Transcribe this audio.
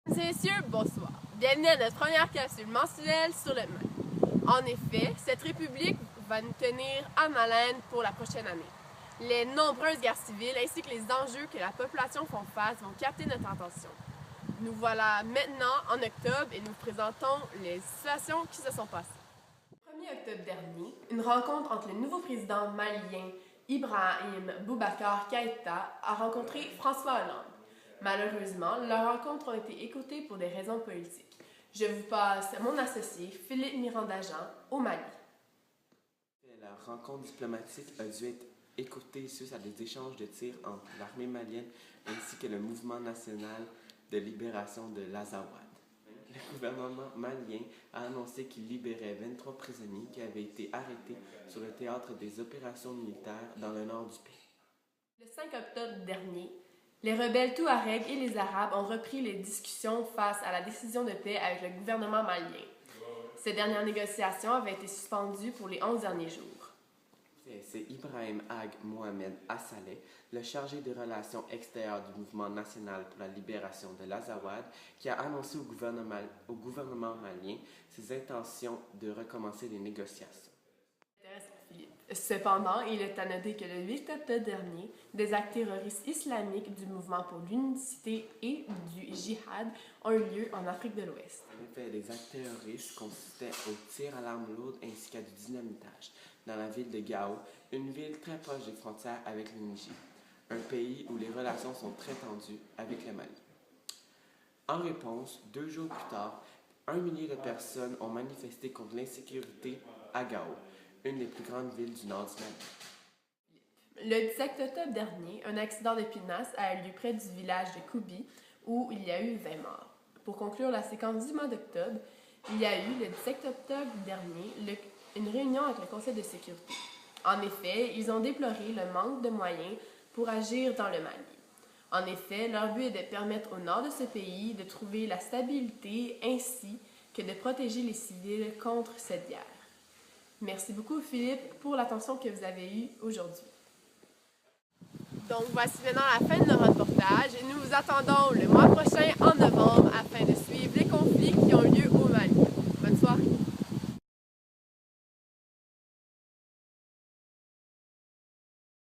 Mesdames et messieurs, bonsoir. Bienvenue à notre première capsule mensuelle sur le Mali. En effet, cette république va nous tenir en haleine pour la prochaine année. Les nombreuses guerres civiles ainsi que les enjeux que la population font face vont capter notre attention. Nous voilà maintenant en octobre et nous présentons les situations qui se sont passées. Le 1er octobre dernier, une rencontre entre le nouveau président malien Ibrahim Boubacar Keïta a rencontré François Hollande. Malheureusement, leurs rencontres ont été écoutées pour des raisons politiques. Je vous passe mon associé Philippe Miranda-Jean au Mali. La rencontre diplomatique a dû être écoutée suite à des échanges de tirs entre l'armée malienne ainsi que le mouvement national de libération de l'Azawad. Le gouvernement malien a annoncé qu'il libérait 23 prisonniers qui avaient été arrêtés sur le théâtre des opérations militaires dans le nord du pays. Le 5 octobre dernier, les rebelles Touaregs et les Arabes ont repris les discussions face à la décision de paix avec le gouvernement malien. Ces dernières négociations avaient été suspendues pour les 11 derniers jours. C'est Ibrahim Ag Mohamed Assaleh, le chargé des relations extérieures du mouvement national pour la libération de l'Azawad, qui a annoncé au gouvernement malien ses intentions de recommencer les négociations. Cependant, il est à noter que le 8 octobre dernier, des actes terroristes islamiques du mouvement pour l'unicité et du djihad ont eu lieu en Afrique de l'Ouest. En effet, les actes terroristes consistaient au tir à l'arme lourde ainsi qu'à du dynamitage dans la ville de Gao, une ville très proche des frontières avec le Niger, un pays où les relations sont très tendues avec le Mali. En réponse, 2 jours plus tard, 1 millier de personnes ont manifesté contre l'insécurité à Gao, une des plus grandes villes du nord du Mali. Le 17 octobre dernier, un accident de pinasse a eu lieu près du village de Koubi, où il y a eu 20 morts. Pour conclure la séquence du mois d'octobre, il y a eu le 17 octobre dernier une réunion avec le Conseil de sécurité. En effet, ils ont déploré le manque de moyens pour agir dans le Mali. En effet, leur but est de permettre au nord de ce pays de trouver la stabilité ainsi que de protéger les civils contre cette guerre. Merci beaucoup Philippe pour l'attention que vous avez eue aujourd'hui. Donc voici maintenant la fin de notre reportage et nous vous attendons le mois prochain en novembre afin de